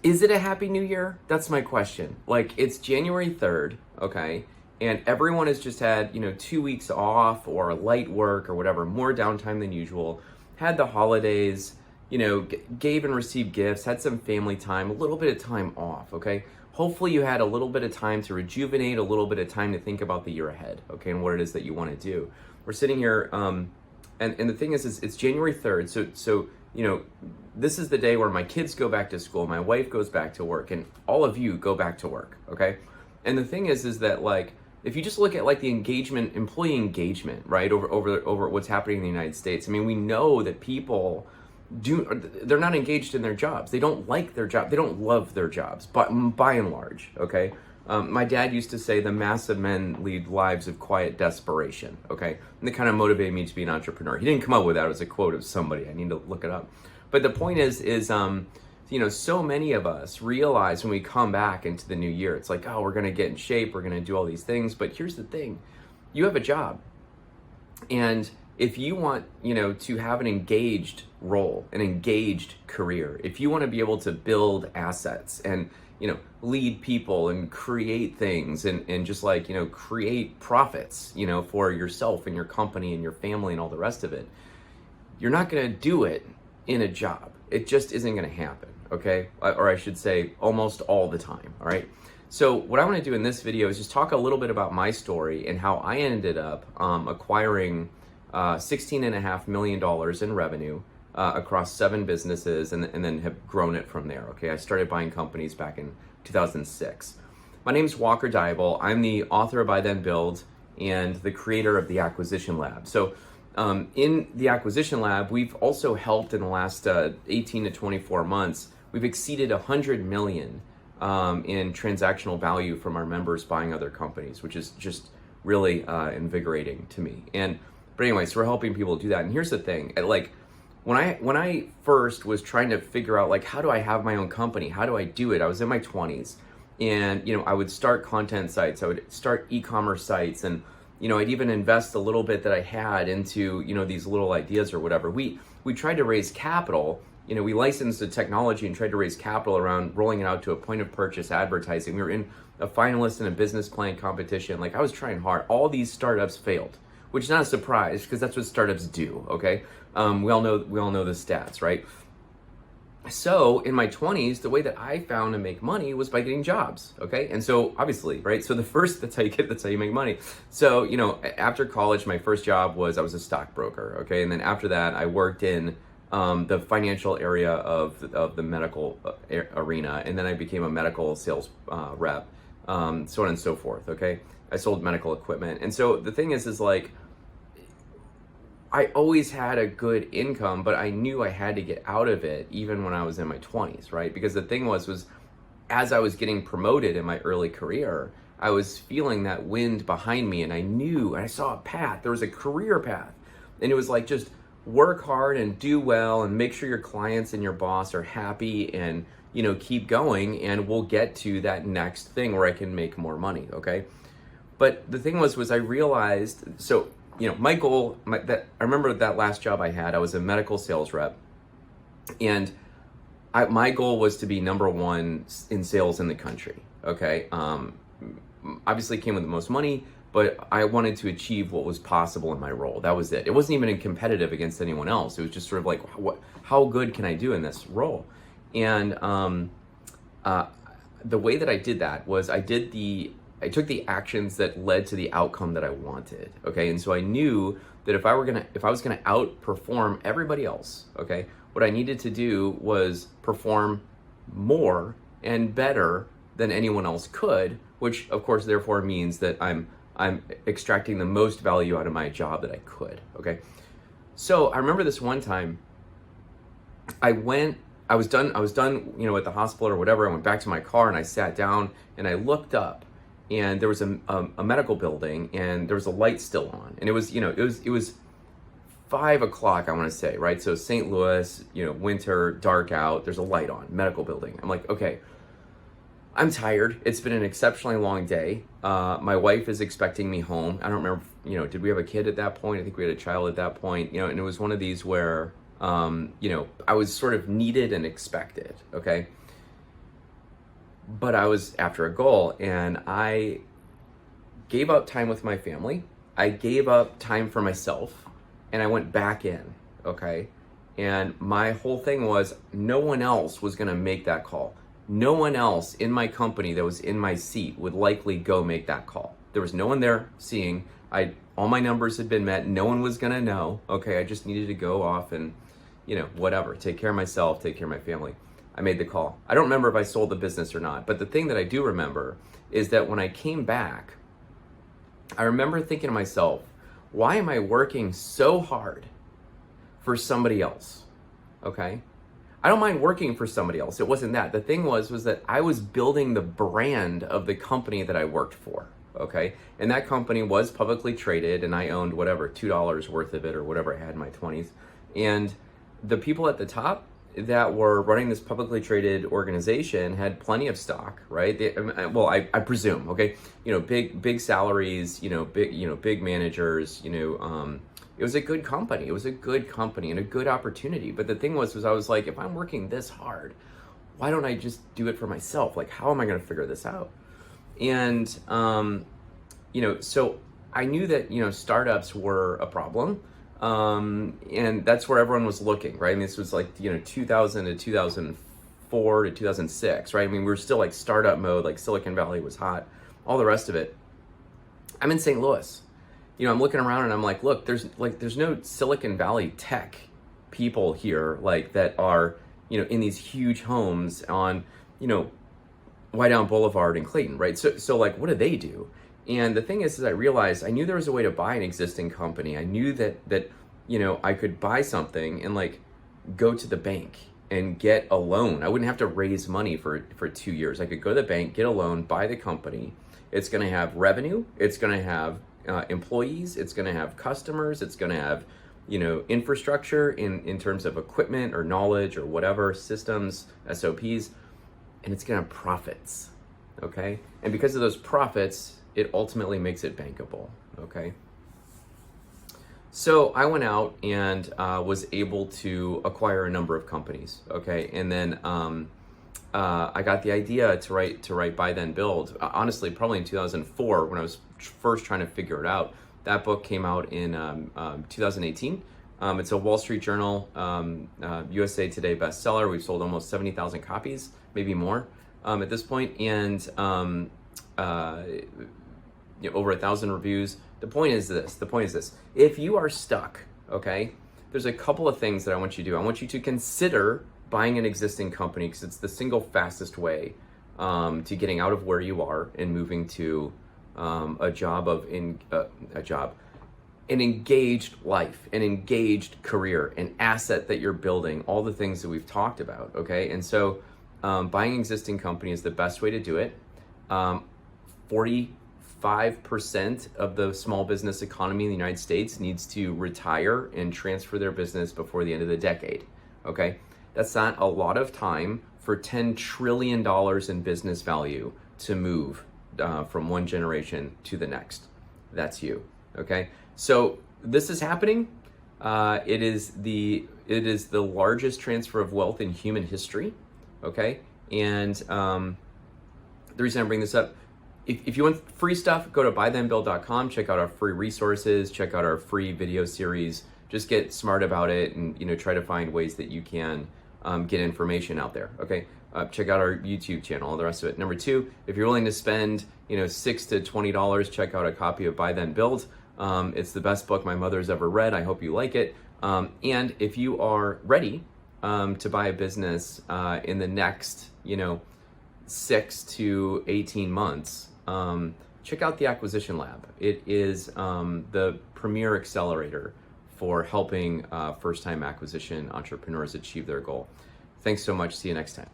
Is it a happy new year? That's my question. Like, it's January 3rd, okay? And everyone has just had, 2 weeks off or light work or whatever, more downtime than usual, had the holidays, gave and received gifts, had some family time, a little bit of time off, okay? Hopefully you had a little bit of time to rejuvenate, a little bit of time to think about the year ahead, okay, and what it is that you want to do. We're sitting here, and the thing is it's January 3rd, so this is the day where my kids go back to school, my wife goes back to work, and all of you go back to work, okay? And the thing is that, like, if you just look at like the employee engagement, right, over what's happening in the United States, I mean, we know that people they're not engaged in their jobs. They don't like their job. They don't love their jobs, but by and large, okay? My dad used to say the mass of men lead lives of quiet desperation, okay? And that kind of motivated me to be an entrepreneur. He didn't come up with that. It was a quote of somebody. I need to look it up. But the point is so many of us realize when we come back into the new year, it's like, oh, we're going to get in shape. We're going to do all these things. But here's the thing. You have a job. And if you want, to have an engaged role, an engaged career, if you want to be able to build assets and, lead people and create things and just like, create profits, for yourself and your company and your family and all the rest of it, you're not going to do it in a job. It just isn't going to happen, okay? Or I should say almost all the time, all right? So what I want to do in this video is just talk a little bit about my story and how I ended up acquiring $16.5 million in revenue across 7 businesses and then have grown it from there, okay? I started buying companies back in 2006. My name is Walker Dybel. I'm the author of I Then Build and the creator of the Acquisition Lab. So in the Acquisition Lab, we've also helped in the last 18 to 24 months, we've exceeded 100 million in transactional value from our members buying other companies, which is just really invigorating to me. But anyways, we're helping people do that. And here's the thing, like when I first was trying to figure out like, how do I have my own company? How do I do it? I was in my 20s and, I would start content sites. I would start e-commerce sites and, I'd even invest a little bit that I had into, these little ideas or whatever. We tried to raise capital. We licensed the technology and tried to raise capital around rolling it out to a point of purchase advertising. We were in a finalist in a business plan competition. Like I was trying hard. All these startups failed, which is not a surprise because that's what startups do, okay? We all know the stats, right? So in my 20s, the way that I found to make money was by getting jobs, okay? And so obviously, right? So that's how you make money. So, after college, my first job was I was a stockbroker, okay? And then after that, I worked in the financial area of the medical arena. And then I became a medical sales rep, so on and so forth, okay? I sold medical equipment. And so the thing is like, I always had a good income, but I knew I had to get out of it even when I was in my 20s, right? Because the thing was as I was getting promoted in my early career, I was feeling that wind behind me and I saw a path. There was a career path. And it was like, just work hard and do well and make sure your clients and your boss are happy and, keep going and we'll get to that next thing where I can make more money, okay? But the thing was I realized, so my goal, I remember that last job I had, I was a medical sales rep, and my goal was to be number 1 in sales in the country, okay? Obviously it came with the most money, but I wanted to achieve what was possible in my role. That was it. It wasn't even competitive against anyone else. It was just sort of like, how good can I do in this role? And the way that I did that was I took the actions that led to the outcome that I wanted, okay? And so I knew that if I was gonna outperform everybody else, okay, what I needed to do was perform more and better than anyone else could, which of course therefore means that I'm extracting the most value out of my job that I could, okay? So I remember this one time, I was done, at the hospital or whatever. I went back to my car and I sat down and I looked up and there was a medical building and there was a light still on. And it was 5 o'clock, I want to say, right? So St. Louis, winter, dark out, there's a light on, medical building. I'm like, okay, I'm tired. It's been an exceptionally long day. My wife is expecting me home. I don't remember, did we have a kid at that point? I think we had a child at that point, and it was one of these where, I was sort of needed and expected, okay? but I was after a goal, and I gave up time with my family. I gave up time for myself, and I went back in, okay? And my whole thing was no one else was gonna make that call. No one else in my company that was in my seat would likely go make that call. There was no one there seeing. All my numbers had been met. No one was gonna know. Okay, I just needed to go off and, whatever, take care of myself, take care of my family. I made the call. I don't remember if I sold the business or not, but the thing that I do remember is that when I came back, I remember thinking to myself, why am I working so hard for somebody else? Okay? I don't mind working for somebody else. It wasn't that. The thing was that I was building the brand of the company that I worked for. Okay? And that company was publicly traded, and I owned whatever, $2 worth of it or whatever I had in my 20s. And the people at the top that were running this publicly traded organization had plenty of stock, right? I presume, okay? Big salaries, big managers, it was a good company. It was a good company and a good opportunity. But the thing was I was like, if I'm working this hard, why don't I just do it for myself? Like, how am I going to figure this out? And, so I knew that, startups were a problem. And that's where everyone was looking, right? I mean, this was like, 2000 to 2004 to 2006, right? I mean, we were still like startup mode, like Silicon Valley was hot, all the rest of it. I'm in St. Louis. I'm looking around and I'm like, look, there's no Silicon Valley tech people here, like that are, in these huge homes on, White Elm Boulevard in Clayton, right? So like, what do they do? And the thing is I realized I knew there was a way to buy an existing company. I knew that I could buy something and like go to the bank and get a loan. I wouldn't have to raise money for 2 years. I could go to the bank, get a loan, buy the company. It's going to have revenue. It's going to have employees. It's going to have customers. It's going to have infrastructure in terms of equipment or knowledge or whatever, systems, SOPs, and it's going to have profits. Okay, and because of those profits, it ultimately makes it bankable, okay? So I went out and was able to acquire a number of companies, okay? And then I got the idea to write Buy Then Build. Honestly, probably in 2004 when I was first trying to figure it out. That book came out in 2018. It's a Wall Street Journal, USA Today bestseller. We've sold almost 70,000 copies, maybe more at this point, and over 1,000 reviews. The point is this. If you are stuck, okay, there's a couple of things that I want you to do. I want you to consider buying an existing company because it's the single fastest way to getting out of where you are and moving to an engaged life, an engaged career, an asset that you're building, all the things that we've talked about, okay? And so buying an existing company is the best way to do it. 45% of the small business economy in the United States needs to retire and transfer their business before the end of the decade, okay? That's not a lot of time for $10 trillion in business value to move from one generation to the next. That's you, okay? So this is happening. It is the largest transfer of wealth in human history, okay? And the reason I bring this up, if you want free stuff, go to buythenbuild.com, check out our free resources, check out our free video series, just get smart about it and try to find ways that you can get information out there, okay? Check out our YouTube channel, all the rest of it. Number two, if you're willing to spend $6 to $20, check out a copy of Buy Then Build. It's the best book my mother's ever read. I hope you like it. And if you are ready to buy a business in the next 6 to 18 months, check out the Acquisition Lab. It is the premier accelerator for helping first-time acquisition entrepreneurs achieve their goal. Thanks so much. See you next time.